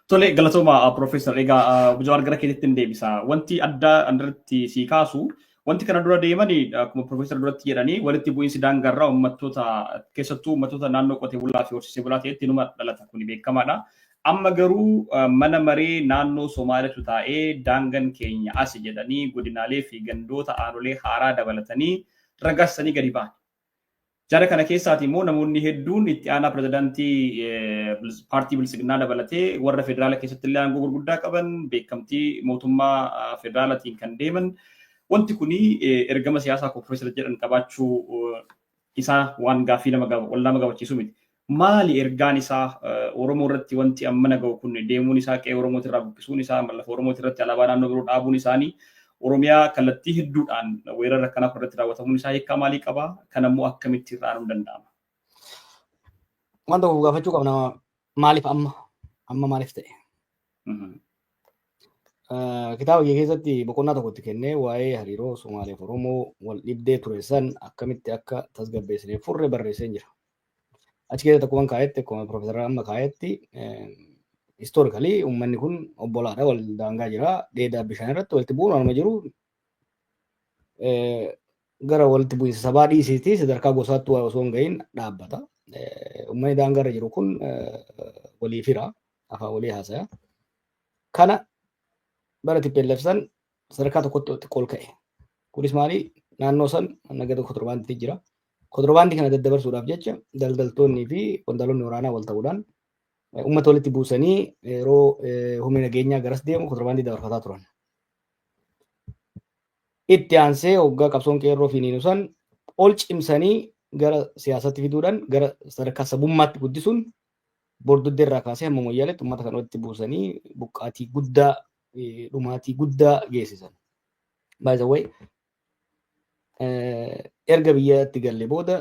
Tole galatooma Profeesar egaa Jawaar gara keetitti hin deebisa. Wanti addaa irratti si kaasu wanti kana dura deemanii akkuma Profeesar duratti jedhanii walitti bu'iinsi daangaarraa uummattoota keessattuu uummattoota naannoo qotee bulaa fi horsiisee bulaa ta'etti numa dhalata kun beekamaadha. Amma garuu mana maree naannoo Somaaliitu taa'ee daangaan keenya asi jedhanii godinaalee fi gandoota aanolee haaraa dabalatanii ragaasanii gadi ba'an. Jara kana keessaati immoo namoonni hedduun itti aanaa pirezidaantii paartii bilisignaa dabalatee warra federaala keessatti illee aangoo gurguddaa qaban beekamtii mootummaa federaalaatiin kan deeman wanti kuni ergama siyaasaa Profeesar jedhan qabaachuu isaa waan gaaffii nama gabachiisu miti. Maali ergaan isaa Oromoo irratti wanti amma naga'u kun deemuun isaa qe'ee Oromooti irraa buqqisuun isaa lafa Oromooti irratti alaabaa naannoo biroo dhaabuun isaanii Oromiyaa kallattii hedduudhaan weerara akkanaa irratti raawwatamuun isaa hiikaa maalii qabaa? Kan ammoo akkamitti irraa aanuu danda'ama? Wanta of gaafachuu qabna maaliif amma maaliif ta'e? Kitaaba kee keessatti boqonnaa tokkotti kennee waa'ee hariiroo Somaaliif Oromoo wal dhibdee ture san akkamitti akka tasgabbeessinee furre barreessee jira. Achi keessatti akkuma kaa'etti akkuma Profeesar amma kaa'etti historically uummanni kun obbolaadha wal daangaa jira dheedaa bishaan irratti walitti bu'uun waanuma jiru gara walitti bu'iinsa sabaa dhiisiitii sadarkaa gosaatti waa osoo hin gahin dhaabbata. Uummanni daangaa irra jiru kun walii fira afaan walii haasaya. Kana bara tippellefsan sadarkaa tokkotti ol ka'e. Kunis maali naannoo san nagada kontirbaandii jira. Kontirbaandii kana daddabarsuudhaaf jecha daldaltoonnii fi qondaaltonni waraanaa wal ta'uudhaan uummata walitti buusanii yeroo humni nageenyaa garas deemu kontirbaandii dabarfataa turan. Itti aansee hoggaa qabsoon qeerroo fi niinusan ol cimsanii gara siyaasatti fiduudhaan gara sadarkaa sabummaatti guddisuun bordoddee irraa kaasee hamma moyyaaletti uummata kana walitti buusanii buqqaatii guddaa dhumaatii guddaa geessisan. By the way, erga biyyatti galle booda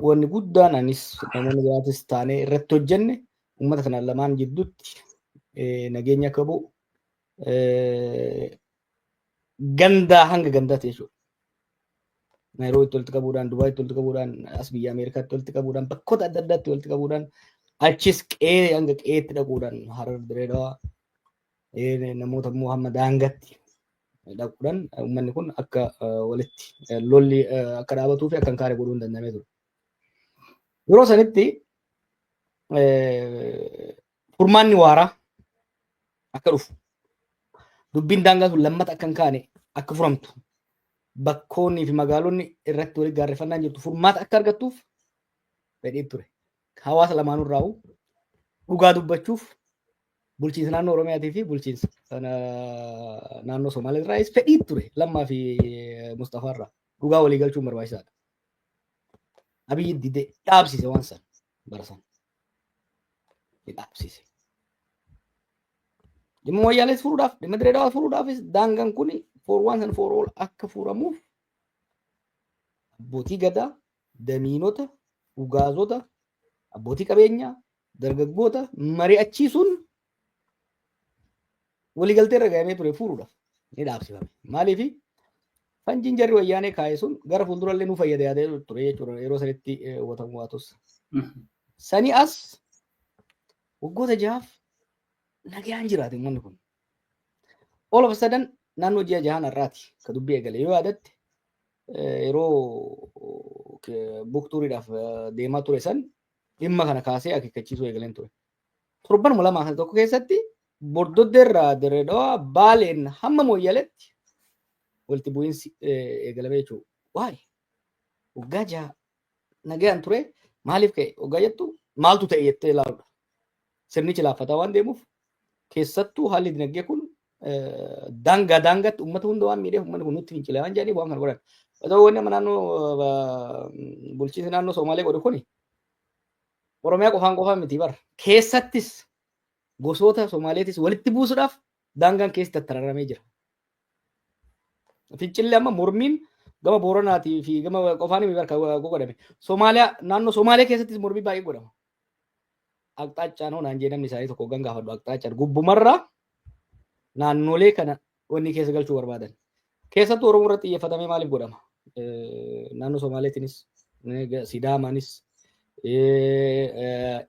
wanni guddaan anis namoonni biraatis taanee irratti hojjenne uummata kana lamaan jidduutti nageenya akka bu'u gandaa hanga gandaatti jechuudha. Naayiroobitti walitti qabuudhaan, Dubaayitti walitti qabuudhaan, as biyya Ameerikaatti walitti qabuudhaan, bakkoota adda addaatti walitti qabuudhaan, achis qe'ee hanga qe'eetti dhaquudhaan Harar Direedawaa namoota immoo hamma daangatti dhaquudhaan uummanni kun akka walitti lolli akka dhaabatuu fi akka hin kaane godhuu hin danda'amee ture. Yeroo sanitti furmaanni waaraa akka dhufu dubbiin daangaa sun lammata akka hin kaane akka furamtu bakkoonnii fi magaalonni irratti walitti gaarreffannaan jirtu furmaata akka argattuuf fedhii ture. Hawaasa lamaanuu irraa dhugaa dubbachuuf bulchiinsa naannoo Oromiyaatii fi bulchiinsa naannoo Somaalee irraas fedhii ture Lammaa fi Mustafaa irraa dhugaa walii galchuun barbaachisaadha. Abiyyi didee dhaabsise waan san bara san dhaabsise. Dhimma wayyaalees furuudhaaf dhimma Direedawaa furuudhaafis daangaan kun for once and for all akka furamuuf abbootii gadaa, damiinota, ugaazota, abbootii qabeenyaa, dargaggoota mari'achiisuun waliigaltee irra gahamee ture furuudhaaf ni dhaabsifame. Maaliif fanjiin jarri wayyaanee kaa'e sun gara fuuldurallee nu fayyada yaadee ture jechuudha yeroo sanitti watamu waatus. Sanii as waggoota jahaaf nagaan jiraate uummanni kun. All of a sudden naannoo ji'a jahaan har'aati ka dubbii eegale yoo yaadatte yeroo buktuuriidhaaf deemaa ture san dhimma kana kaasee akeekkachiisuu eegaleen ture. Torbanuma lamaa kan tokko keessatti bordoddee irraa Direedawaa Baaleen hamma Moyyaleetti walitti bu'iinsi eegalamee jechuudha. Waa'ee waggaa jaha nagaan ture maaliif ka'e waggaa jettu maaltu ta'e jettee ilaaluudha. Sirnichi laaffataa waan deemuuf keessattuu haalli dinagdee kun daangaatti uummata hunda waan miidheef uummanni kun nutti fincilee waan jedhaniif waan kana godhan. Otoo wanni amma naannoo bulchiinsi naannoo Somaalee godhu kuni Oromiyaa qofaan miti bara. Keessattis gosoota Somaaleetis walitti buusuudhaaf daangaan keessatti tattararamee jira. Fincillee amma mormiin gama Booranaatii fi gama qofaan miti bara godhame. Somaaliyaa naannoo Somaalee keessattis mormii baay'ee godhama. Aqxaachaan naan jedhamni isaanii tokko gan gaafadhu aqxaachaan gubbumarraa naannolee kana wanni keessa galchuu barbaadan. Keessattuu Oromoo irratti xiyyeeffatamee maaliif godhama? Naannoo Somaaleetiinis Sidaamaanis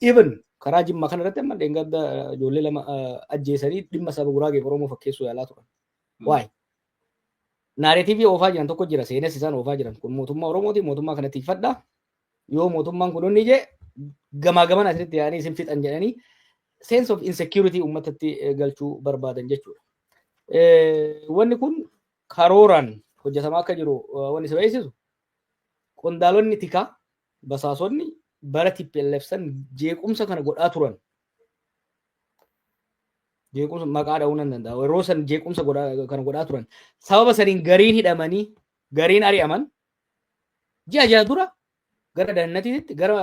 even karaa Jimmaa kana irratti amma dheengadda ijoollee lama ajjeesanii dhimma saba Guraagee Oromoo fakkeessuu yaalaa turan. Waay. Naareetiivii oofaa jiran tokko jira seenes isaan oofaa jiran kun mootummaa Oromooti mootummaa kana tiifadha. Yoo mootummaan kun inni ije gamaa gaman asirratti yaa'anii isin fixan jedhanii sense of insecurity uummatatti galchuu barbaadan jechuudha. Wanni kun karooraan hojjetamaa akka jiru wanni isa beeksisu qondaalonni tikaa basaasonni bara TPLF san jeequmsa kana godhaa turan. Jeequmsa maqaa dha'uu nan danda'a. Yeroo san jeequmsa kana godhaa turan. Sababa saniin gariin hidhamanii gariin ari'aman ji'a ja'a dura gara dannatiitti gara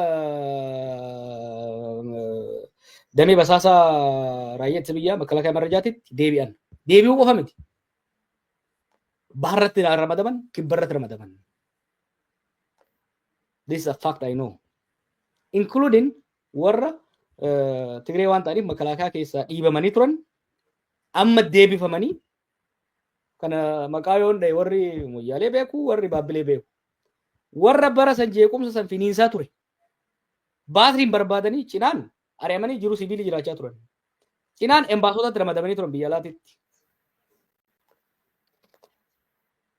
damee basaasaa raayyaa ittisa biyyaa makalaakaa marrajaatitti deebi'an. Deebi'uu qofa miti. Baharratti ramadaman, kibbarratti ramadaman. This is a fact I know. Including warra Tigree waan ta'aniif makalaakaa keessaa dhiibamanii turan amma deebifamanii kana maqaa yoon dhahe warri moyyaalee beeku warri baabbilee beeku. Warra bara san jeequmsa san finiinsaa ture. Baatiriin barbaadanii cinaan ari'amanii jiru sibiilii jiraachaa turan. Cinaan embaasotatti ramadamanii turan biyya alaatiitti.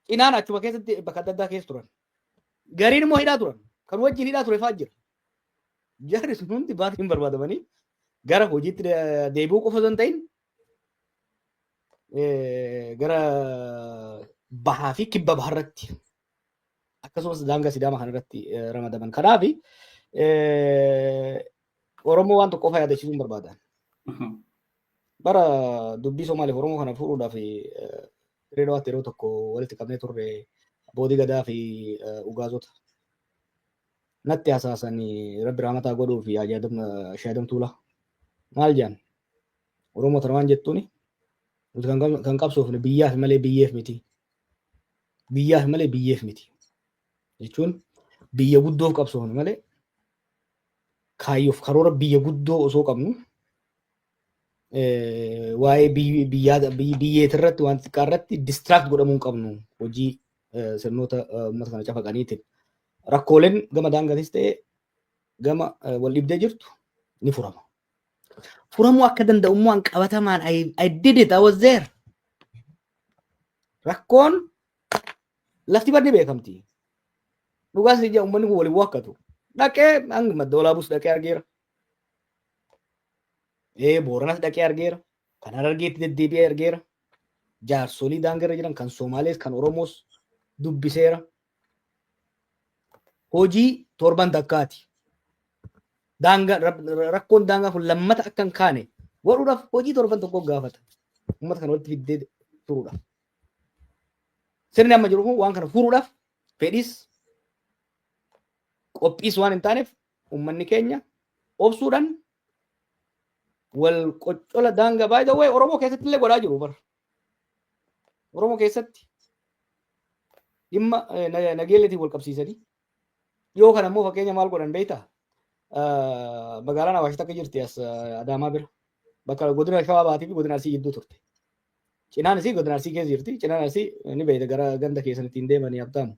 Cinaan achuma keessatti bakka adda addaa keessa turan. Gariin immoo hidhaa turan. Kan wajjin hidhaa ture fa'aa jira. Jarri sun hundi baatiriin barbaadamanii gara hojiitti deebi'uu qofa osoo hin ta'in gara bahaa fi kibba baharratti akkasumas daangaa Sidaama kanarratti ramadaman. Kanaaf Oromoo waan tokko qofa yaadachiisuun barbaadan. Bara dubbii Somaaliif Oromoo kana fuudhuudhaaf Dirreedawaatti yeroo tokko walitti qabnee turre Abbootii Gadaa fi Ugaazota. Natti hasaasanii Rabbi rahmataa godhuu fi Shaadam Tuulaa. Maal jedhan? Oromoo tana waan jettuuni nuti kan qabsoofne biyyaaf malee biyyeef miti. Biyyaaf malee biyyeef miti. Jechuun biyya guddoof qabsoofne malee kaayyoof karoora biyya guddoo osoo qabnu waa'ee biyyeetirratti waan xiqqaarratti distract godhamuu hin qabnu hojii sirnoota uummata kana cafaqaniitiin. Rakkooleen gama daangaatis ta'ee gama wal dhibdee jirtu ni furama. Furamuu akka danda'u immoo an qabatamaan I did it, I was there. Rakkoon lafti badni beekamti. Dhugaas ija uummanni kun waliin wakkatu. Dhaqee hanga madda olaabus dhaqee argeera. Booranas dhaqee argeera. Kan Harargeetti deddeebi'ee argeera. Jaarsolii daangarra jiran kan Somaalees kan Oromoos dubbiseera. Hojii torban takkaati. Rakkoon daangaa kun lammata akka hin kaane godhuudhaaf hojii torban tokko gaafata. Uummata kana walitti fiddee turuudhaaf. Sirni amma jiru kun waan kana furuudhaaf fedhis qophiis waan hin taaneef uummanni keenya obsuudhaan wal qoccola daangaa by the way Oromoo keessatti illee godhaa jiru bara. Oromoo keessatti dhimma nageelleetiin wal qabsiisanii yoo kana immoo fakkeenya maal godhan beektaa? Magaalaan Awaash takka jirti as Adaamaa bira. Bakka godina Shawaa Baatii fi godina Arsii gidduu turte. Cinaan isii godina Arsii keessa jirti. Cinaan Arsii ni beekta gara ganda keessan ittiin deemanii abtaamu.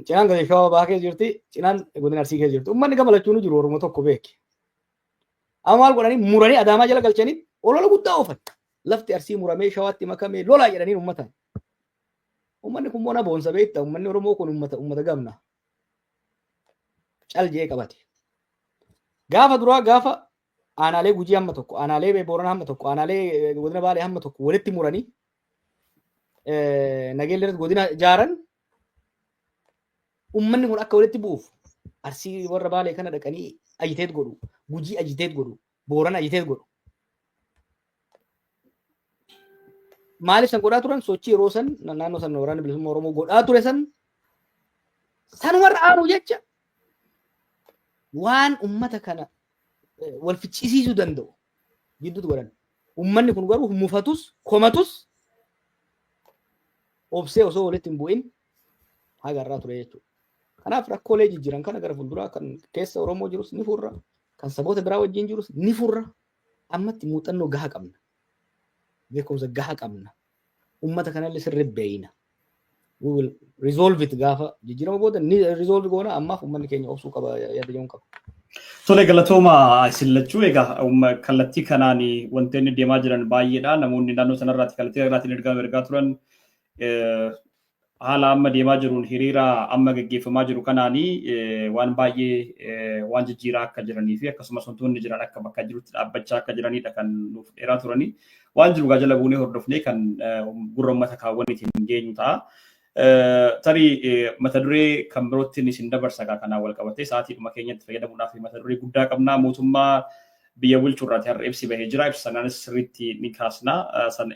Cinaan godina Shawaa Baa keessa jirti. Cinaan godina Arsii keessa jirti. Uummanni gama lachuun jiru Oromoo tokko beeke. Amma maal godhanii muranii Adaamaa jala galchanii olola guddaa oofan. Lafti Arsii muramee Shawaatti makamee lolaa jedhanii uummatan. Uummanni kun bona boonsa beekta. Uummanni Oromoo kun uummata gamna. Caljee qabate. Gaafa duraa gaafa aanaalee Gujii hamma tokko, aanaalee Booranaa hamma tokko, aanaalee godina Baalee hamma tokko walitti muranii nageellee godina ijaaran uummanni kun akka walitti bu'uuf Arsii warra Baalee kana dhaqanii ajiteet godhu, Gujii ajiteet godhu, Boorana ajiteet godhu. Maaliif san godhaa turan sochii yeroo san naannoo san waraana bilisummaa Oromoo godhaa ture san sanumarra aanu jecha waan ummata kana wal ficcisiisuu danda'u gidduutti godhan. Uummanni kun garuu mufatus komatus obsee osoo walitti hin bu'in hagarraa ture jechuudha. Kanaaf rakkoolee jijjiiran kana gara fuulduraa kan keessa Oromoo jirus ni furra, kan saboota biraa wajjin jirus ni furra. Ammatti muuxannoo gahaa qabna. Beekumsa gahaa qabna. Uummata kanallee sirrii beeyna. We will resolve it gaafa jijjiirama booda ni resolve goona ammaaf uummanni keenya obsuu qaba yaada jedhuun qaba. Tole galatooma sillachuu egaa kallattii kanaan wantoonni deemaa jiran baay'eedha. Namoonni naannoo sanarraatti kallattii irraatiin ergaa turan haala amma deemaa jiruun hiriira amma gaggeeffamaa jiru kanaani waan baay'ee waan jijjiiraa akka jiranii fi akkasumas wantoonni jiran akka bakka jirutti dhaabbachaa akka jiranidha kan nuuf dheeraa turanii. Waan jiru jala buunee hordofnee kan gurra uummata kaawwaniitiin geenyu ta'a. Tarii mata duree kan birootti isin dabarsa kanaan wal qabatee sa'aatiidhuma keenyatti fayyadamuudhaaf mata duree guddaa qabnaa. Mootummaa biyya bulchuurraati har'a ibsi bahee jira. Ibsa sanaanis sirriitti ni kaasna.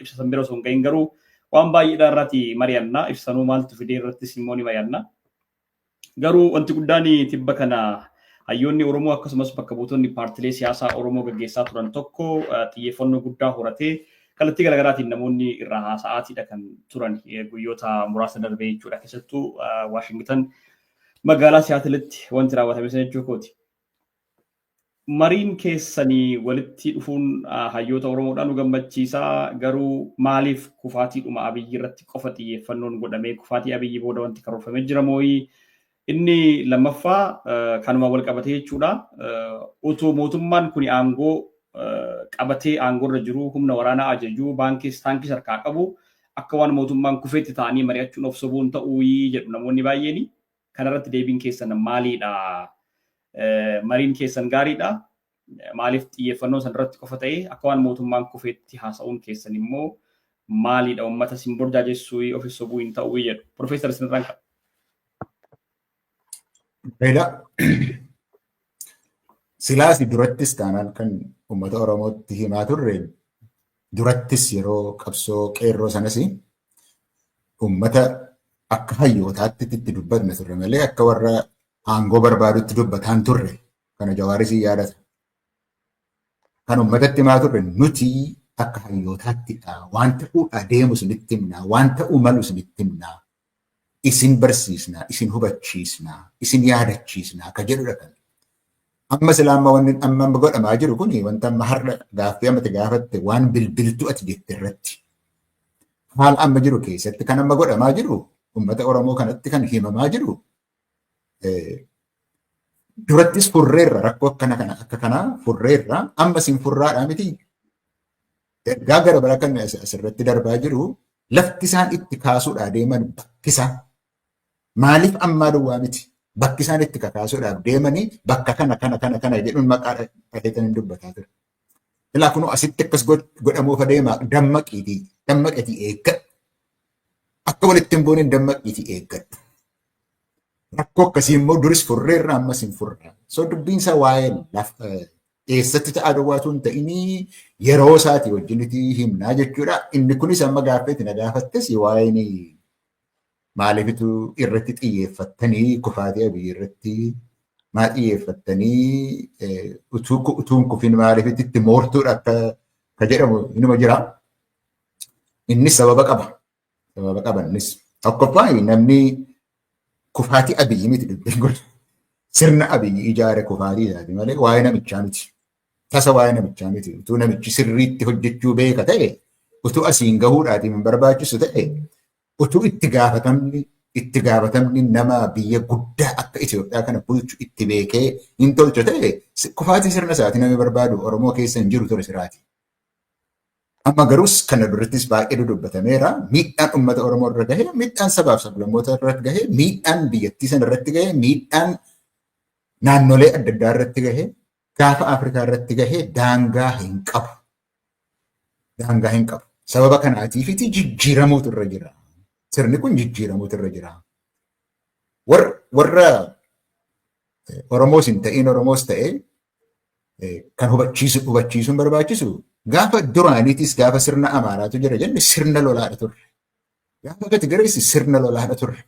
Ibsa san bira osoo hin gahin garuu waan baay'eedha irratti mari'anna. Ibsa sanuu maaltu fidee irrattis immoo ni mari'anna. Garuu wanti guddaan tibba kana hayyoonni Oromoo akkasumas bakka buutonni paartilee siyaasaa Oromoo gaggeessaa turan tokko xiyyeeffannoo guddaa horatee kallattii garaagaraatiin namoonni irraa haasa'aatiidha kan turan guyyoota muraasa darbee jechuudha. Keessattuu Waashingtan magaalaa Siyaatilitti wanti raawwatame sana jechuu kooti. Mariin keessanii walitti dhufuun hayyoota Oromoodhaan nu gammachiisaa. Garuu maaliif kufaatiidhuma Abiyyi irratti qofa xiyyeeffannoon godhamee kufaatii Abiyyi booda wanti karoorfamee jira moo'ii? Inni lammaffaa kanuma wal qabatee jechuudha. Utuu mootummaan kun aangoo qabatee aangorra jiru humna waraanaa ajajuu taankii harkaa qabu akka waan mootummaan kufeetti ta'anii mari'achuun of sobuun ta'uu jedhu namoonni baay'een. Kanarratti deebiin keessan maalidha? Mariin keessan gaariidha. Maaliif xiyyeeffannoo sanarratti qofa ta'ee akka waan mootummaan kufeetti haasa'uun keessan immoo maalidha? Uummata sin burjaajessuu of sobuu hin ta'uu jedhu. Profeesar Sinirraan qaba. Silaas durattis taanaan kan uummata Oromootti himaa turre durattis yeroo qabsoo qeerroo sanas uummata akka hayyootaatti itti dubbatna turre malee akka warra aangoo barbaadutti dubbataan turre kana Jawaaris yaadata. Kan uummatatti himaa turre nuti akka hayyootaatti waan ta'uu adeemu sunitti himnaa, waan ta'uu malu sunitti himnaa, isin barsiisnaa, isin hubachiisnaa, isin yaadachiisnaa ka jedhudha kan. Amma silaamma wanni amma godhamaa jiru kun wanta amma har'a gaaffii ammatti gaafatte waan bilbiltuu ati jette irratti. Haala amma jiru keessatti kan amma godhamaa jiru uummata Oromoo kanatti kan himamaa jiru durattis furreerra rakkoo akka kanaa furreerra amma sin furraadhaa miti. Ergaa gara bara kan asirratti darbaa jiru lafti isaan itti kaasuudhaa deeman bakkisa. Maaliif ammaa duwwaa miti? Bakki isaan itti kakaasuudhaaf deemanii bakka kana jedhuun maqaa dhaheetanii dubbataa ture. Ilaa kunoo asitti akkas godhamuuf adeemaa dammaqeetii eeggadhu. Akka walitti hin buuneen dammaqiitii eeggadhu. Rakkoo akkasii immoo duris furreerra ammas hin furraa. So dubbiinsa waa'ee eessatti ta'a duwwaatu hin ta'inii yeroo isaatii wajjinitii himnaa jechuudha. Inni kunis amma gaaffeetti na gaafattes waa'een maaliifitu irratti xiyyeeffattanii kufaatii Abiyyi irratti maa xiyyeeffattanii utuun kufin maaliifitti itti moortuudha akka jedhamu inuma jira. Innis sababa qaba. Sababa qaba innis. Tokkoffaa namni kufaatii Abiyyi miti dubbiin kun sirna Abiyyi ijaare kufaatii isaati malee waa'ee namichaa miti. Tasa waa'ee namichaa miti. Utuu namichi sirriitti hojjechuu beeka ta'e utuu asiin gahuudhaatiin hin barbaachisu ta'e utuu itti gaafatamni nama biyya guddaa akka Itoophiyaa kana bulchu itti beekee hin tolchu ta'e kufaatii sirna isaatii namni barbaadu Oromoo keessa hin jiru ture siraati. Amma garuus kana durattis baay'ee dubbatameera. Miidhaan uummata Oromoo irra gahee, miidhaan sabaaf sablammoota irratti gahee, miidhaan biyyattii sana irratti gahee, miidhaan naannolee adda addaa irratti gahee, gaafa Afrikaa irratti gahee daangaa hin qabu. Daangaa hin qabu. Sababa kanaatiifiti jijjiiramuutu irra jira. Sirni kun jijjiiramuutu irra jira. Warra Oromoos hin ta'in Oromoos ta'e kan hubachiisuun barbaachisu gaafa duraaniitis gaafa sirna Amaaraatu jira jenne sirna lolaadha turre. Gaafa gati gareessi sirna lolaadha turre.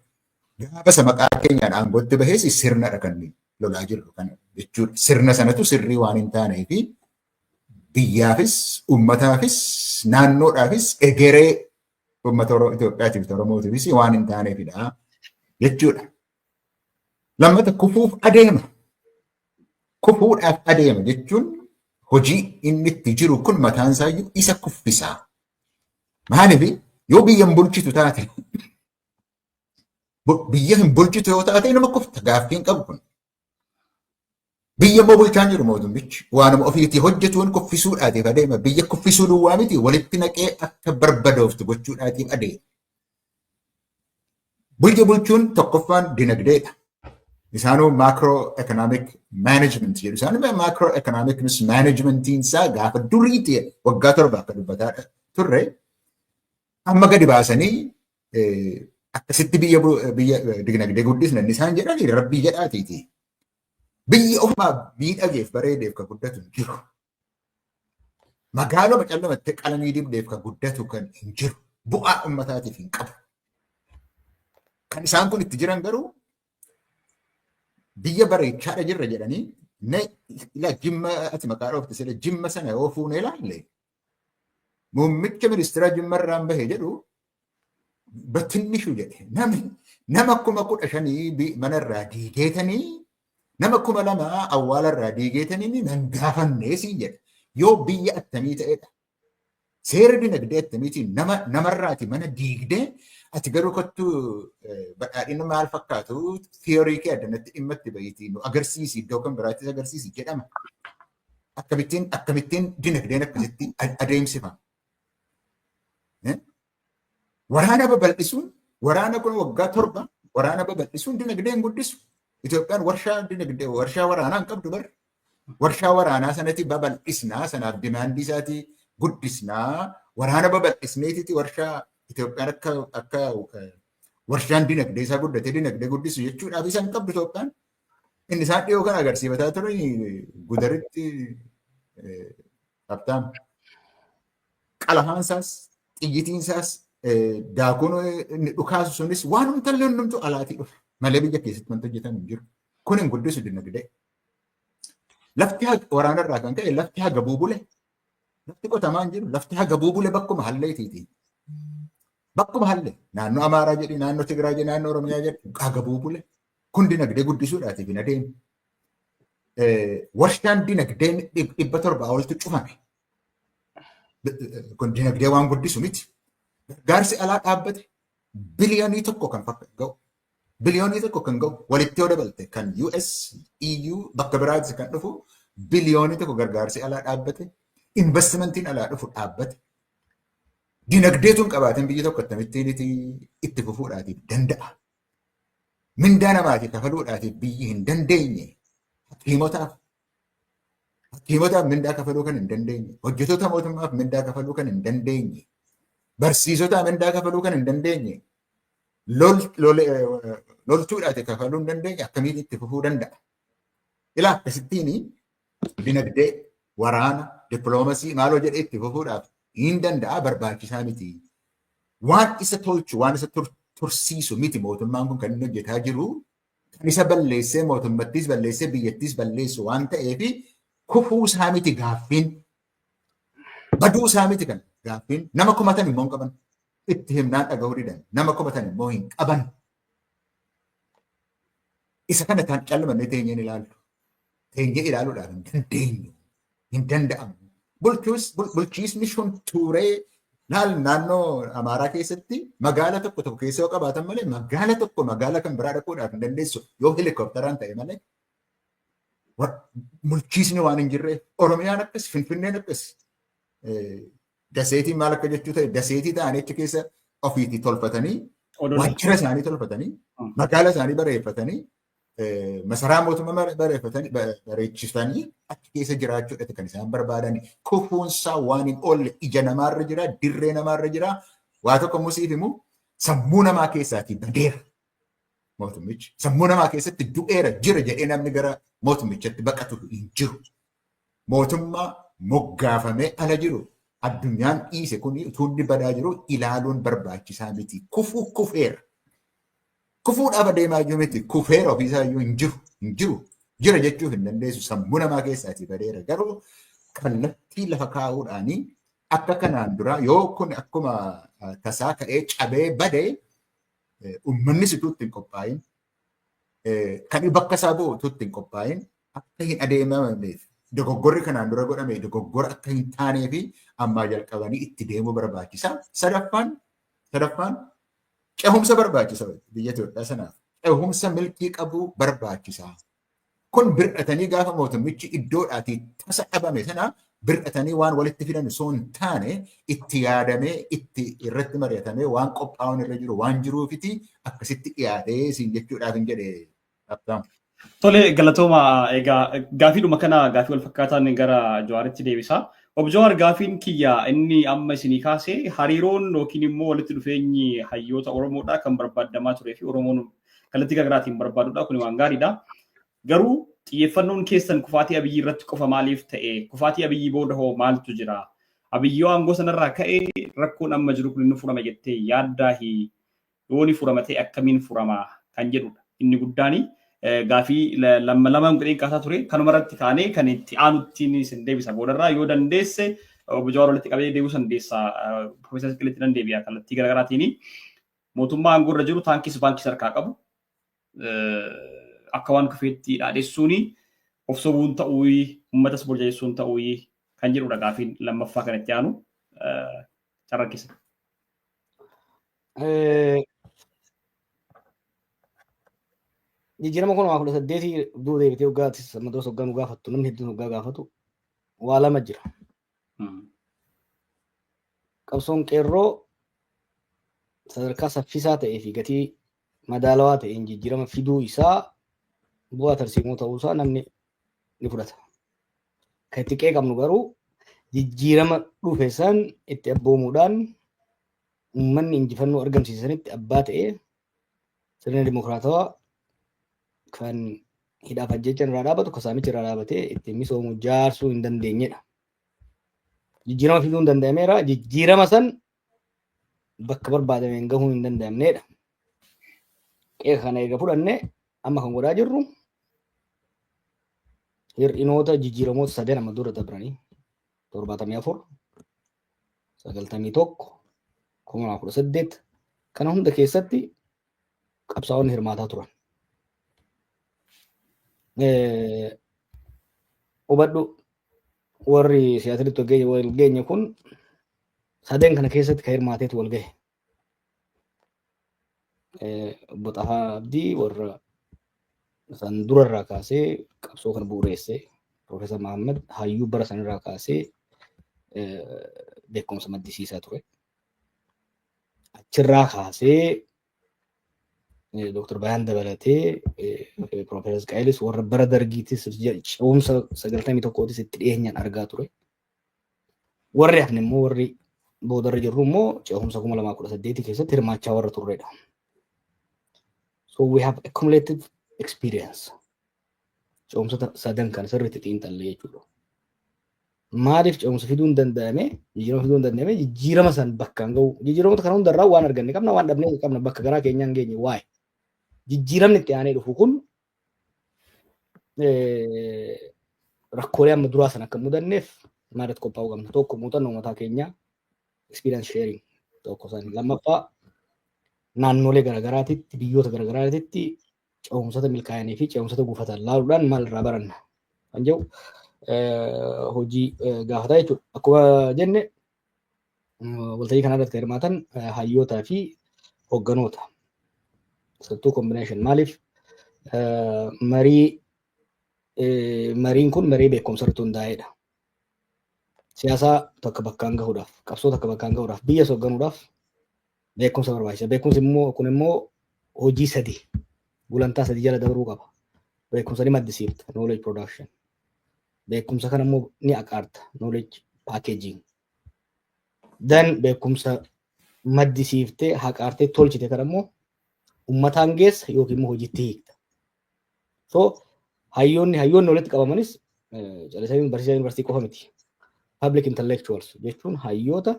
Gaafa isa maqaa keenyaan aangootti baheessi sirnadha kan lolaa jirru kana jechuudha. Sirna sanatu sirrii waan hin taanee fi biyyaafis, uummataafis, naannoodhaafis egeree uummata Itoophiyaatiif Oromootiifis waan hin taaneefidha jechuudha. Lammata kufuuf adeema. Kufuudhaaf adeema jechuun hojii inni itti jiru kun mataan isaayyuu isa kuffisaa. Maaliif yoo biyya hin bulchitu taate biyya hin bulchitu yoo taate nama kufta gaaffii hin qabu kun. Biyya immoo bulchaan jiru mootummichi waanuma ofiitii hojjetuun kuffisuudhaatiif adeema. Biyya kuffisuu duwwaa miti walitti naqee akka barbadooftu gochuudhaatiif adeema. Biyya bulchuun tokkoffaan dinagdeedha. Isaanuu macro economic management jedhu. Isaanuu macro economic managementiin isaa gaafa duriiti waggaa 7 akka dubbataa turre amma gadi baasanii akkasitti biyya dinagdee guddisna isaan jedhanii rabbii jedhaatiiti. Biyyi ofumaa miidhageef bareedeef kan guddatu hin jiru. Magaaluma callamatti qalamii dibdeef kan guddatu kan hin jiru. Bu'aa uummataatiif hin qabu. Kan isaan kun itti jiran garuu biyya bareechaadha jirra jedhanii jimma ati maqaa dhoofte sila jimma sana yoo fuunee ilaalle muummicha ministeera jimma irraan bahee jedhu battinnishu jedhe nama 15,000 mana irraa diigeetanii nama 2,000 awwaala irraa diigeetanii nan gaafannee siin jedhe yoo biyya attamii ta'edha. Seerri dinagdee attamiitiin namarraati mana diigdee ati garuu kottu badhaadhina maal fakkaatu theorii kee addanatti dhimma itti bahiitii nu agarsiisi iddoo kan biraattis agarsiisi jedhama. Akkamittiin dinagdeen akkasitti adeemsifama. Waraana babal'isuun waraana kun waggaa 7 waraana babal'isuun dinagdeen guddisu. Itoophiyaan warshaa waraanaa hin qabdu bar. Warshaa waraanaa sanatti babal'isnaa sanaaf dimaandii isaatii guddisnaa waraana babal'isneetitti warshaa Itoophiyaan akka warshaan dinagdee isaa guddatee dinagdee guddisu jechuudhaaf isaan qabdu Itoophiyaan. Inni isaan dhiyoo kan agarsiifataa ture gudaritti qabxaan qalahaan isaas xiyyitiin isaas daakuun inni dhukaasu sunis waan humtallee hundumtu alaatii dhufe malee biyya keessatti wanta hojjetan hin jiru. Kun hin guddisu dinagdee. Lafti waraana irraa kan ka'e lafti haga buubule. Lafti qotamaa hin jiru. Lafti haga buubule bakkuma halleetiiti. Bakkuma hallee naannoo Amaaraa jedhi, naannoo Tigraay jedhi, naannoo Oromiyaa jedhi haga buubule. Kun dinagdee guddisuudhaatiif hin adeemu. Warshaan dinagdeen 700 oltu cufame. Kun dinagdee waan guddisu miti. Gargaarsi alaa dhaabbate biliyoonii tokko kan ga'u. Biliyoonii tokko kan ga'u walitti yoo dabalte kan US, EU bakka biraatti kan dhufu biliyoonii tokko gargaarsi alaa dhaabbate. Investimentiin alaa dhufu dhaabbate. Dinagdeetuun qabaateen biyyi tokko akkamittiin itti fufuudhaatiif danda'a. Mindaa namaatiif kafaluudhaatiif biyyi hin dandeenye. Hakiimotaaf mindaa kafaluu kan hin dandeenye. Hojjettoota mootummaaf mindaa kafaluu kan hin dandeenye. Barsiisotaaf mindaa kafaluu kan hin dandeenye. Loltuudhaatiif kafaluu hin dandeenye. Akkamiin itti fufuu danda'a? Ilaa akkasittiin dinagdee waraana dippiloomasii maaloo jedhee itti fufuudhaaf hin danda'a barbaachisaa miti. Waan isa tolchu, waan isa tursiisu miti mootummaan kun kan inni hojjetaa jiru. Kan isa balleessee mootummattis balleessee biyyattis balleessu waan ta'eef kufuu isaa miti gaaffiin. Baduu isaa miti kan gaaffiin. Nama kumatan immoo hin qaban. Itti himnaan dhaga'uu didan. Nama kumatan immoo hin qaban. Isa kana kan callamannee teenyeen ilaallu. Teenyee ilaaluudhaaf hin dandeenyu. Hin danda'amu. Bulchiisni sun tuuree naannoo Amaaraa keessatti magaala tokko keessa yoo qabaatan malee magaala tokko magaala kan biraa dhaquudhaaf hin dandeessu yoo helikopteraan ta'e malee. Bulchiisni waan hin jirreef Oromiyaan akkas Finfinneen akkas daseetiin maal akka jechuu ta'e daseetii ta'anii achi keessa ofiitii tolfatanii waajjira isaanii tolfatanii magaala isaanii bareeffatanii masaraa mootummaa bareechisanii achi keessa jiraachuudhaaf kan isaan barbaadan kufuunsaa waan hin oolle ija namaarra jira dirree namaarra jira waa tokko musiif himu sammuu namaa keessaatii badeera mootummichi sammuu namaa keessatti du'eera jira jedhee namni gara mootummichatti baqatu hin jiru mootummaa moggaafamee ala jiru addunyaan dhiise kun utuunni badaa jiru ilaaluun barbaachisaa miti kufeera. Kufuudhaaf adeemaa jiru miti kufeera ofiisaa iyyuu hin jiru jira jechuuf hin dandeessu sammuu namaa keessaatii badeera garuu kallattii lafa kaa'uudhaanii akka kanaan dura yoo kun akkuma tasaa ka'ee cabee badee uummanni situutti hin qophaa'in kan bakka isaa bu'u tuutti hin qophaa'in akka hin adeemamneef dogoggorri kanaan dura godhame dogoggora akka hin taanee fi ammaa jalqabanii itti deemuu barbaachisaa. Sadaffaan cehumsa barbaachisa biyya Itoophiyaa sanaaf. Cehumsa milkii qabu barbaachisaa. kun bir'atanii gaafa mootummichi iddoodhaatii tasa dhabame sana bir'atanii waan walitti fidan osoo hin taane itti yaadamee itti irratti mari'atamee waan qophaa'uun irra jiru waan jiruufiti akkasitti dhiyaatee siin jechuudhaaf hin jedhe qabxaam. Tole galatooma egaa gaafiidhuma kana gaafii wal fakkaataan gara Jawaaritti deebisa. Obbo Jawaar gaafiin kiyya inni amma isinii kaasee hariiroon yookiin immoo walitti dhufeenyi hayyoota Oromoodhaa kan barbaadamaa turee fi Oromoon kallattii garaagaraatiin barbaadudha kun waan gaariidha. Garuu xiyyeeffannoon keessan kufaatii Abiyyi irratti qofa maaliif ta'e? Kufaatii Abiyyi booda hoo maaltu jira? Abiyyi aangoo sanarraa ka'ee rakkoon amma jiru kun inni furama jettee yaaddaahi yooni furama ta'e akkamiin furama kan jedhudha. Inni guddaani gaafii lamaan gudheen kaasaa ture kanuma irratti kaanee kan itti aanuttiin isin deebisa boodarraa yoo dandeesse Obbo Jawaar walitti qabee deebisuu dandeessa Profeesar Siqilitti dandeebi'a kallattii garaagaraatiin mootummaa aangoo irra jiru taankis baankis harkaa qabu akka waan kufeetti dhaadheessuuni of sobuun ta'uu uummatas burjajeessuun ta'uu kan jedhudha gaafiin lammaffaa kan itti aanu carraqqisa. Jijjiirama kun waa 18 duu deebitee waggaatti maddoo hoggaa nu gaafattu namni hedduun hoggaa gaafatu waa lama jira. Qabsoon qeerroo sadarkaa saffisaa ta'ee fi gatii madaalawaa ta'een jijjiirama fiduu isaa bu'aa tarsiimoo ta'uusaa namni ni fudhata. Kan itti qeeqamnu garuu jijjiirama dhufe san itti abboomuudhaan uummanni injifannoo argamsiisanitti abbaa ta'ee sirna dimokiraatawaa kan hidhaaf ajjechaan irraa dhaabatu kasaamicha irraa dhaabatee ittiin misoomu jaarsuu hin dandeenyedha. Jijjiirama fiduu hin danda'ameera. Jijjiirama san bakka barbaadameen gahuu hin danda'amnedha. Qeeqa kana eega fudhannee amma kan godhaa jirru hir'inoota jijjiiramoota sadeen amma dura dabranii 74 91 2018 kana hunda keessatti qabsaa'onni hirmaataa turan. Hubadhu warri siyaasatti wal geenye kun sadeen kana keessatti kan hirmaateetu wal gahe. Obbo Xahaa Abdii warra san durarraa kaasee qabsoo kana bu'uureessee Profeesar Mahammad hayyuu bara sanarraa kaasee beekumsa maddisiisaa ture. Achirraa kaasee Dr. Bayaan dabalatee Profeesar Isqaa'ilis warra bara dargiitis ce'umsa 91tis itti dhiyeenyaan argaa ture. Warri hafne immoo warri boodarra jirru immoo ce'umsa 2018 keessatti hirmaachaa warra turredha. So we have accumulated experience. Ce'umsa sadan kan sirriitti xiinxallee jechuudha. Maaliif ce'umsa fiduu hin danda'ame? Jijjiirama fiduu hin danda'ame? Jijjiirama san bakkaan gahu. Jijjiiramoota kana hundarraa waan arganne qabna, waan dhabnee qabna, bakka garaa keenyaan geenye waa'ee. Jijjiiramni itti aanee dhufu kun rakkoolee amma duraa sana akka mudanneef maalirratti qophaa'uu qabna. Tokko muuxannoo mataa keenyaa experience sharing tokko isaanii. Lammaffaa naannolee garaagaraatitti biyyoota garaagaraatitti ce'umsota milkaa'anii fi ce'umsota gufatan laaluudhaan maal irraa baranna kan jedhu hojii gaafataa jechuudha. Akkuma jenne waltajjii kana irratti hirmaatan hayyootaa fi hogganoota. Sattuu combination maaliif mariin kun marii beekumsa irratti hundaa'edha. Siyaasaa tokko bakkaan gahuudhaaf, qabsoo tokko bakkaan gahuudhaaf, biyya hoogganuudhaaf beekumsa barbaachisa. Beekumsi immoo kun immoo hojii sadii gulantaa sadii jala dabruu qaba. Beekumsa ni maddisiifta knowledge production. Beekumsa kana immoo ni aqaarta knowledge packaging. Then beekumsa maddisiiftee haqaartee tolchite kana immoo uummataan geessa yookiin immoo hojiitti hiikta. So hayyoonni walitti qabamanis calasaa barsiisaa yuunivarsiitii qofa miti. Public intellectuals jechuun hayyoota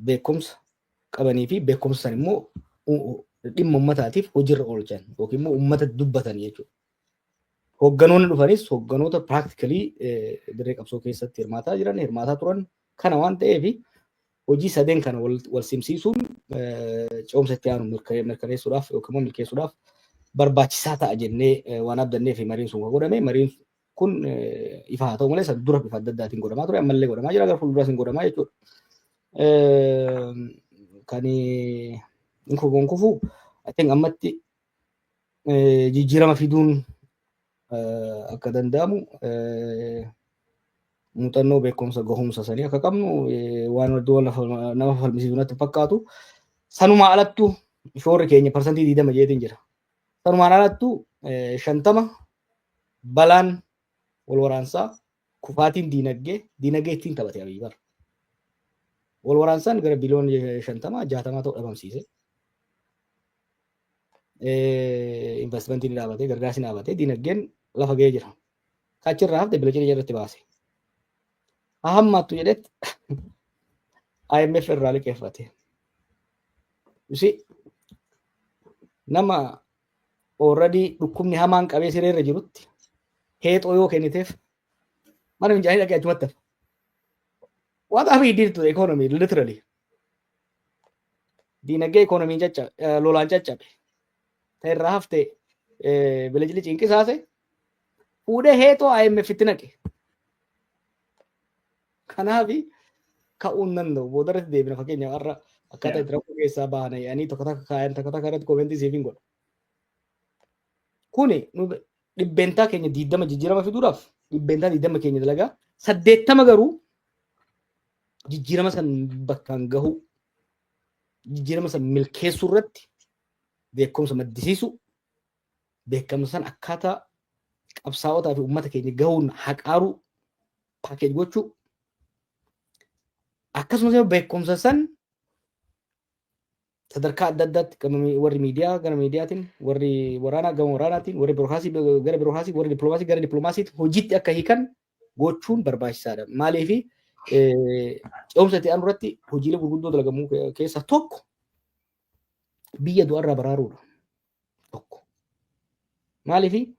beekumsa qabanii fi beekumsa san immoo dhimma uummataatiif hojiirra oolchan yookiin immoo uummata dubbatan jechuudha. Hogganoonni dhufanis hogganoota practically dirree qabsoo keessatti hirmaataa turan kana waan ta'eef hojii sadeen kana wal simsiisuun ce'umsa itti aanu mirkaneessuudhaaf yookiin milkeessuudhaaf barbaachisaa ta'a jennee waan abdanneef mariin sun godhame. Mariin kun ifa haa ta'u malee san dura bifa adda addaatiin godhamaa ture ammallee godhamaa jira gara fuulduraas hin godhamaa jechuudha. Kan kufu I think ammatti jijjiirama fiduun akka danda'amu muuxannoo beekumsa gahumsa sanii akka qabnu waan iddoo nama falmisiisu natti fakkaatu. Sanumaa alattu shoorri keenya parsantii 20 jeetiin jira. Sanumaan alattu 50 balaan wal waraansaa kufaatiin diinagdee ittiin taphate Abiyyi bara. Wal waraansaan gara biliyoon 50 60 ta'u dhabamsiise. Investimentiin ni dhaabatee gargaarsi ni dhaabatee diinagdeen lafa ga'ee jira. Kaachirraa hafte bila ciree irratti baase. Hammaattu jedhetti IMF irraa liqeeffate. Nama already dhukkubni hamaan qabee siree irra jirutti heexoo yoo kenniteef mana fincaanii dhaqee achumatti hafa. What have we did to the economy literally? Diinagdee economy lolaan caccabe. Ta'irraa hafte bila ciree cinqisaase fuudhee heexoo IMF itti naqe. Kanaaf ka'uun danda'u boodarratti deebina fakkeenya warra akkaataa itti rakkoo keessaa bahan yaanii tokko takka kaayan takka takka irratti koomentii siif hin godhu. Kuni dhibbeentaa keenya 20 jijjiirama fiduudhaaf dhibbeentaa 20 keenya dalagaa 80 garuu jijjiirama san bakkaan gahu jijjiirama san milkeessuu irratti beekumsa maddisiisu beekumsa san akkaataa qabsaa'otaa fi uummata keenya gahuun haqaaruu paakeej gochuu akkasumas beekumsa san sadarkaa adda addaatti warri miidiyaa gara miidiyaatiin warri waraanaa gama waraanaatiin warri birookiraasii gara birookiraasii warri dippiloomaasii gara dippiloomaasiitti hojiitti akka hiikan gochuun barbaachisaadha. Maaliif ce'umsa itti aanu irratti hojiilee gurguddoo dalagamuu keessaa tokko biyya du'arraa baraaruudha. Tokko maaliif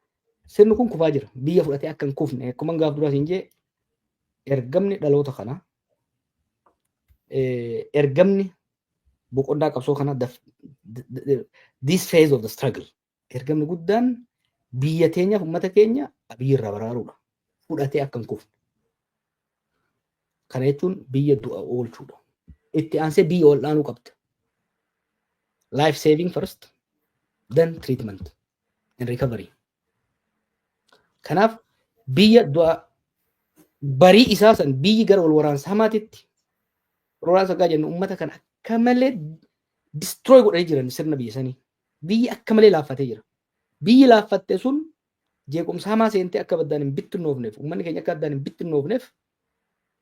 sirni kun kufaa jira biyya fudhatee akka hin kufne akkuma gaaf duraa siin jee ergamni dhaloota kanaa ergamni boqonnaa qabsoo kana this phase of the struggle ergamni guddaan biyya teenyaaf uummata keenya Abiyyi irraa baraaruudha. Fudhatee akka hin kufne. Kana jechuun biyya du'a oolchuudha. Itti aansee biyya ol dhaanuu qabda. Life saving first, then treatment and recovery. Kanaaf biyya du'a barii isaa san biyyi gara wal waraansa hamaatitti waraansa gaa jennu uummata kana akka malee destroy godhanii jiran sirna biyya sanii. Biyyi akka malee laaffatee jira. Biyyi laaffatte sun jeequmsa hamaa seentee akka baddaan hin bittinnoofneef uummanni keenya akka addaan hin bittinnoofneef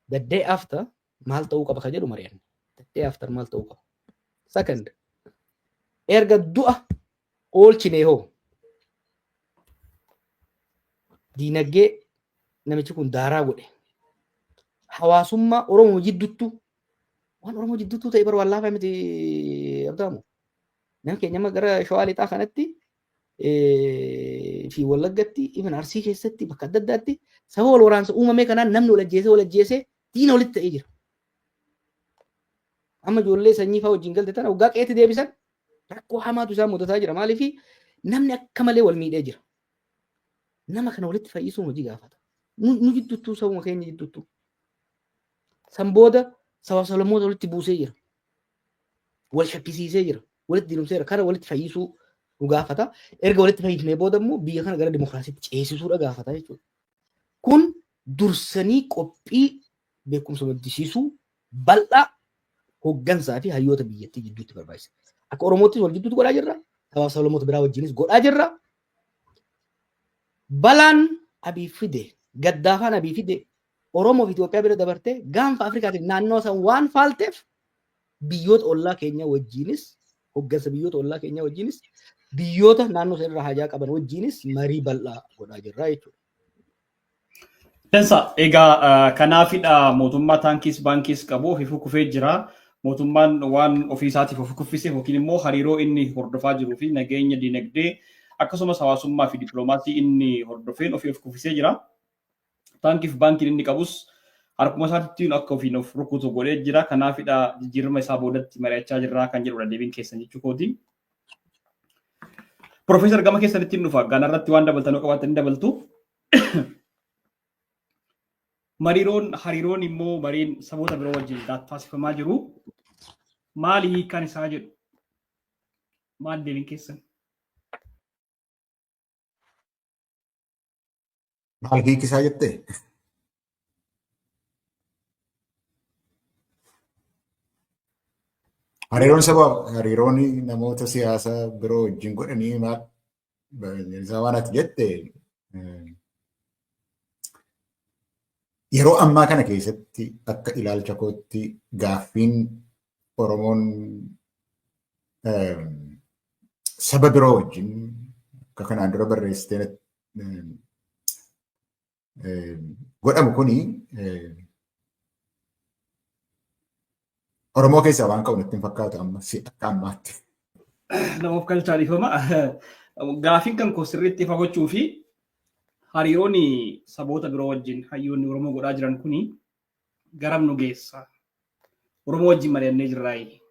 the day after maal ta'uu qaba ka jedhu mari'anne. The day after maal ta'uu qaba. Second, erga du'a oolchine hoo diinagdee namichi kun daaraa godhe. Hawaasummaa Oromoo jidduttu waan Oromoo jidduttu ta'e bara wallaafaa miti abdaamu. Namni keenya gara Shawaa Lixaa kanatti fi Wallaggatti even Arsii keessatti bakka adda addaatti sababa wal waraansa uumamee kanaan namni wal ajjeesee diina walitti ta'ee jira. Amma ijoollee sanyii fa'aa wajjin galte tana waggaa qeetti deebisan rakkoo hamaatu isaan mudataa jira. Maaliif namni akka malee wal miidhee jira. Nama kana walitti fayyisuun hojii gaafata. Nu jidduttuu sabuma keenya jidduttuu. San booda sabaa salamoota walitti buusee jira. Wal shakkisiisee jira. Walitti diinumseera. Kana walitti fayyisuu nu gaafata. Erga walitti fayyisnee booda immoo biyya kana gara dimokiraasiitti ceesisuudha gaafata jechuudha. Kun dursanii qophii beekumsa maddisiisuu bal'aa hooggansaa fi hayyoota biyyattii jidduutti barbaachisa. Akka Oromoottis wal jidduutti godhaa jirra. Sabaa salamoota biraa wajjinis godhaa jirra. Balaan Abiy fide, Gaddaafaan Abiy fide, Oromoo fi Itoophiyaa bira dabartee gaanfa Afrikaatiin naannoo san waan faalteef biyyoota ollaa keenya wajjinis hooggansa biyyoota ollaa keenya wajjinis biyyoota naannoo san irraa hajaa qaban wajjinis marii bal'aa godhaa jirra jechuudha. Dansa egaa kanaafidha mootummaa taankiis baankiis qabu ofii kufee jira. Mootummaan waan ofii isaatiif ofii kuffisee yookiin immoo hariiroo inni hordofaa jiruu fi nageenya dinagdee akkasumas hawaasummaa fi dippiloomaasii inni hordofeen ofii of kuffisee jira. Taankiif baankiin inni qabus harkuma isaatti akka ofiin of rukutu godhee jira. Kanaafidha jijjiirama isaa boodatti mari'achaa jirra kan jedhudha deebiin keessan jechuu kooti. Profeesar gama keessanitti dhufa ganarratti waan dabaltanoo qabaatanii dabaltu. Hariiroon immoo mariin saboota biroo wajjin taasifamaa jiru. Maali hiikaan isaa jedhu? Maal deebiin keessan? Maal hiikisaa jettee? Hariiroon namoota siyaasaa biroo wajjin godhanii maal isaa waan ati jette yeroo ammaa kana keessatti akka ilaalcha kootti gaaffiin Oromoon saba biroo wajjin akka kanaan dura barreessitee godhamu kuni Oromoo keessaa waan qabu natti hin fakkaatu amma akka ammaatti. Namaaf galchaa dhiifama. Gaaffiin kan koo sirriitti fagachuu fi hariiroon saboota biroo wajjin hayyoonni Oromoo godhaa jiran kuni garam nu geessa. Oromoo wajjin mari'annee jirraayi.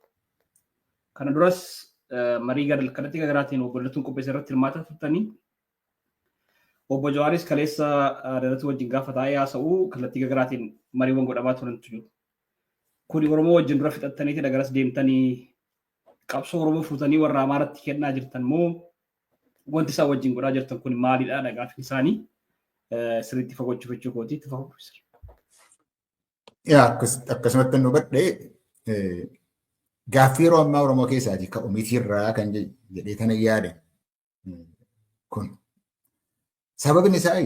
Kana duras marii kallattii garaagaraatiin obbo Latuun qopheessa irratti hirmaataa turtanii obbo Jawaaris kaleessa Latuun wajjin gaafa taa'ee haasa'uu kallattii garaagaraatiin mariiwwan godhamaa turantu jiru. Kuni Oromoo wajjin dura fixattanii dagaras deemtanii qabsoo Oromoo fuutanii warra Amaaratti kennaa jirtan moo wanti isaan wajjin godhaa jirtan kun maalidha gaaffiin isaanii sirriitti fagachuu jechuu kooti itti fagachuu. Akkasumatti nu badhee gaaffii yeroo ammaa Oromoo keessaatii ka'u mitiirraa kan jedhee kana yaade kun sababni isaa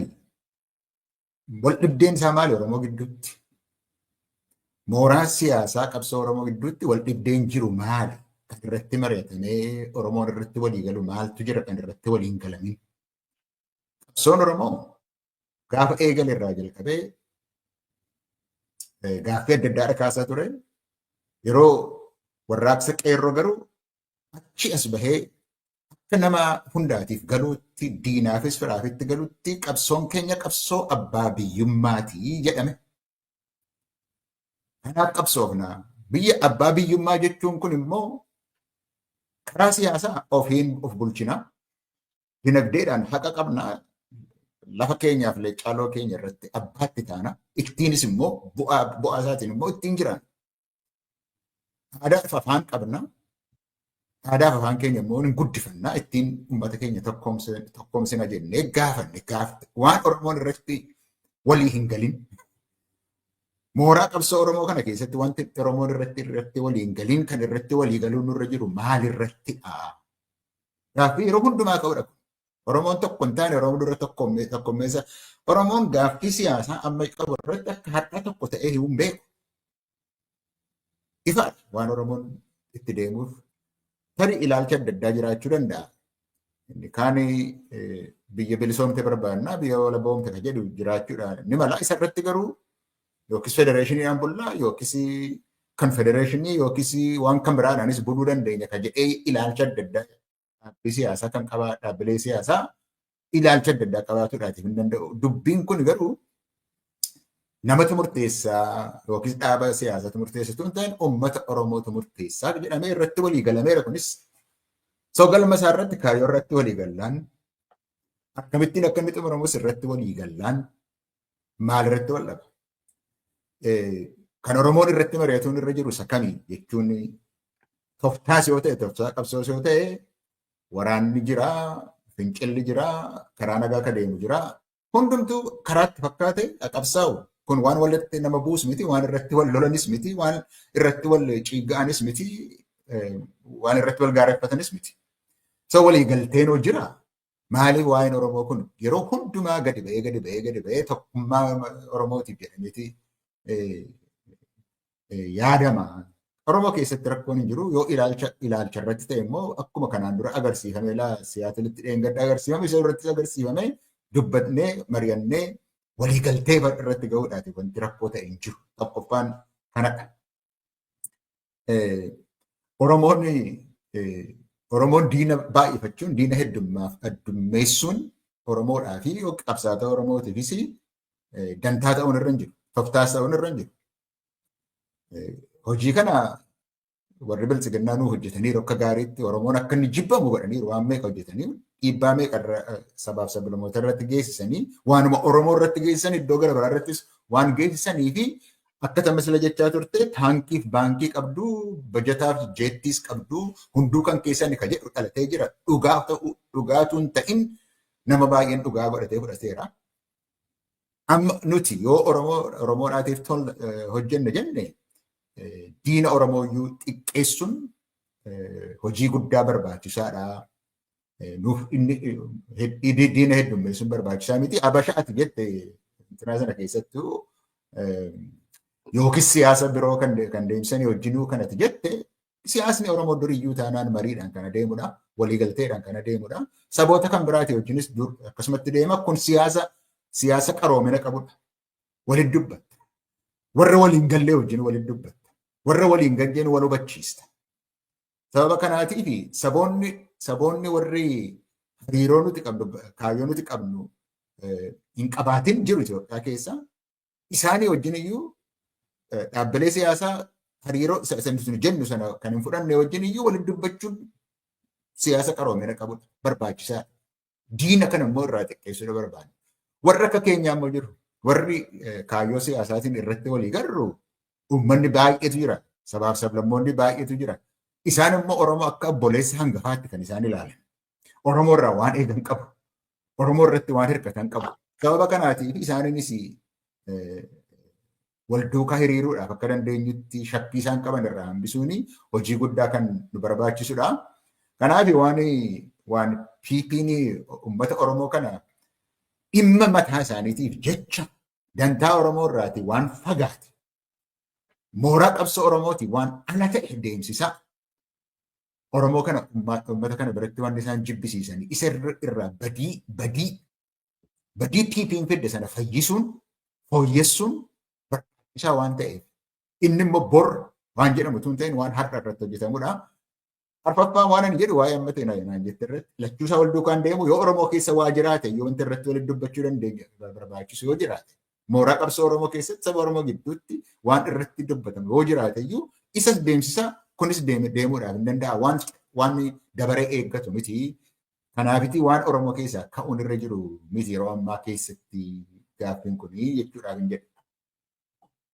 wal dhibdeen isaa maali Oromoo gidduutti? Mooraan siyaasaa qabsoo Oromoo gidduutti wal dhibdeen jiru maali? Kan irratti mari'atamee Oromoon irratti walii galu maaltu jira kan irratti waliin galamin? Qabsoon Oromoo gaafa eegale irraa jalqabee gaaffii adda addaa kaasaa ture. Yeroo warraaqsa qeerroo garuu achi as bahee akka nama hundaatiif galuutti diinaafis firaafitti galuutti qabsoon keenya qabsoo abbaa biyyummaatii jedhame. Kanaaf qabsoofnaa. Biyya abbaa biyyummaa jechuun kun immoo karaa siyaasaa ofiin of bulchinaa. Dinagdeedhaan haqa qabnaa. Lafa keenyaaf leecaaloo keenya irratti abbaatti taana. Ittiinis immoo bu'aa isaatiin immoo ittiin jiran. Aadaa fi afaan qabna. Aadaa fi afaan keenya immoo ni guddifannaa. Ittiin uummata keenya tokkoomsina jennee gaafanne waan Oromoon irratti walii hin galin. Mooraa qabsoo Oromoo kana keessatti wanti Oromoon irratti walii hin galin kan irratti walii galuun nurra jiru maal irratti? Gaaffii yeroo hundumaa ka'udha. Oromoon tokko hin taane Oromoo dura tokkommeessa. Oromoon gaaffii siyaasaa amma qabu irratti akka har'a tokko ta'ee hin beeku. Ifaadha waan Oromoon itti deemuuf tarii ilaalcha adda addaa jiraachuu danda'a. Kaan biyya bilisoomte barbaannaa biyya walaboomte kan jedhu jiraachuudha. Ni mala isa irratti garuu yookiis federeeshiniidhaan bullaa yookiis konfedereeshinii yookiis waan kan biraadhaanis buluu dandeenya kan jedhee ilaalcha adda addaa dhaabbii siyaasaa kan qabaa dhaabbilee siyaasaa ilaalcha adda addaa qabaatuudhaatiif hin danda'u. Dubbiin kun garuu namatu murteessaa yookiis dhaaba siyaasaatu murteessatu hin ta'in uummata Oromootu murteessaa jedhamee irratti walii galameera kunis sogalma isaa irratti kaayyoo irratti walii gallaan akkamittiin akka inni xumuramus irratti walii gallaan maal irratti wal dhaba? Kan Oromoon irratti mari'atuun irra jiru isa kamii jechuun toftaas yoo ta'e toftaa qabsoos yoo ta'e waraanni jira, fincilli jira, karaa nagaa ka deemu jira. Hundumtuu karaatti fakkaate qabsaa'u. Kun waan walitti nama buusu miti, waan irratti wal lolanis miti, waan irratti wal ciiga'anis miti, waan irratti wal gaareffatanis miti. So walii galteenoo jira. Maaliif waa'een Oromoo kun yeroo hundumaa gadi ba'ee tokkummaa Oromootiif jedhameeti yaadama. Oromoo keessatti rakkoon hin jiru yoo ilaalcha irratti ta'e immoo akkuma kanaan dura agarsiifame siyaatilitti dheengadda agarsiifame isa irratti agarsiifame dubbatnee mari'annee waliigaltee irratti ga'uudhaati wanti rakkoo ta'e hin jiru. Tokkoffaan kanadha. Oromoon diina baay'ifachuun diina heddummeessuun Oromoodhaa fi qabsaata Oromootiifis dantaa ta'uun irra hin jiru. Toftaas ta'uun irra hin jiru. Hojii kana warri biltsiginnaa nuu hojjetaniiru akka gaariitti Oromoon akka inni jibbamu godhaniiru waan meeqa hojjetanii dhiibbaa meeqa sabaaf sablammoota irratti geessisanii waanuma Oromoo irratti geessisan iddoo gara biraa irrattis waan geessisanii fi akka tamasila jechaa turte taankiif baankii qabdu bajataaf jeettiis qabdu hunduu kan keessan ka jedhu dhalatee jira. Dhugaatuun ta'in nama baay'een dhugaa godhatee fudhateera. Amma nuti yoo Oromoodhaatiif hojjenne jenne diina Oromooyyuu xiqqeessuun hojii guddaa barbaachisaadha. Nuuf diina heddummeessuun barbaachisaa miti. Abashaati jette intinaa sana keessattuu yookiis siyaasa biroo kan deemsanii wajjinuu kanatti jette siyaasni Oromoo duriyyuu taanaan mariidhaan kana deemudha. Waliigalteedhaan kana deemudha. Saboota kan biraati wajjinis dur akkasumatti deema. Kun siyaasa qaroomina qabudha. Waliin dubbatta. Warra waliin gallee wajjin waliin dubbatta. Warra waliin gajjeen wal hubachiista. Sababa kanaatiif saboonni warri hariiroo nuti qabnu kaayyoo nuti qabnu hin qabaatin jiru Itoophiyaa keessa. Isaanii wajjin iyyuu dhaabbilee siyaasaa hariiroo jennu sana kan hin fudhanne wajjin iyyuu waliin dubbachuun siyaasa qaroomina qabudha. Barbaachisaadha. Diina kana immoo irraa xiqqeessuudha barbaada. Warra akka keenyaa immoo jiru. Warri kaayyoo siyaasaatiin irratti walii garru uummanni baay'eetu jira. Sabaaf sablammoonni baay'eetu jira. Isaan immoo Oromoo akka obboleessa hangafaatti kan isaan ilaalan. Oromoo irraa waan eegan qabu. Oromoo irratti waan hirkatan qabu. Sababa kanaatiif isaaniinis wal duukaa hiriiruudhaaf akka dandeenyutti shakkii isaan qaban irraa hambisuun hojii guddaa kan nu barbaachisudha. Kanaaf waan PP'n uummata Oromoo kana dhimma mataa isaaniitiif jecha dantaa Oromoo irraati waan fagaate mooraa qabsoo Oromooti waan ala ta'e deemsisaa. Oromoo kana uummata kana biratti waan isaan jibbisiisanii isa irraa badii PP'n fidde sana fayyisuun fooyyessuun barbaachisaa waan ta'eef inni immoo bor waan jedhamu tun ta'in waan har'a irratti hojjetamudha. Arfaffaan waan ani jedhu waa'ee ammatee naan jette irratti lachuusaa wal duukaan deemu yoo Oromoo keessa waa jiraate yoo wanti irratti waliin dubbachuu dandeenya barbaachisu yoo jiraate mooraa qabsoo Oromoo keessatti saba Oromoo gidduutti waan irratti dubbatamu yoo jiraate iyyuu isas deemsisaa kunis deemuudhaaf hin danda'a waan dabaree eeggatu miti. Kanaafiti waan Oromoo keessaa ka'uun irra jiru miti yeroo ammaa keessatti gaaffiin kun jechuudhaaf hin jedhu.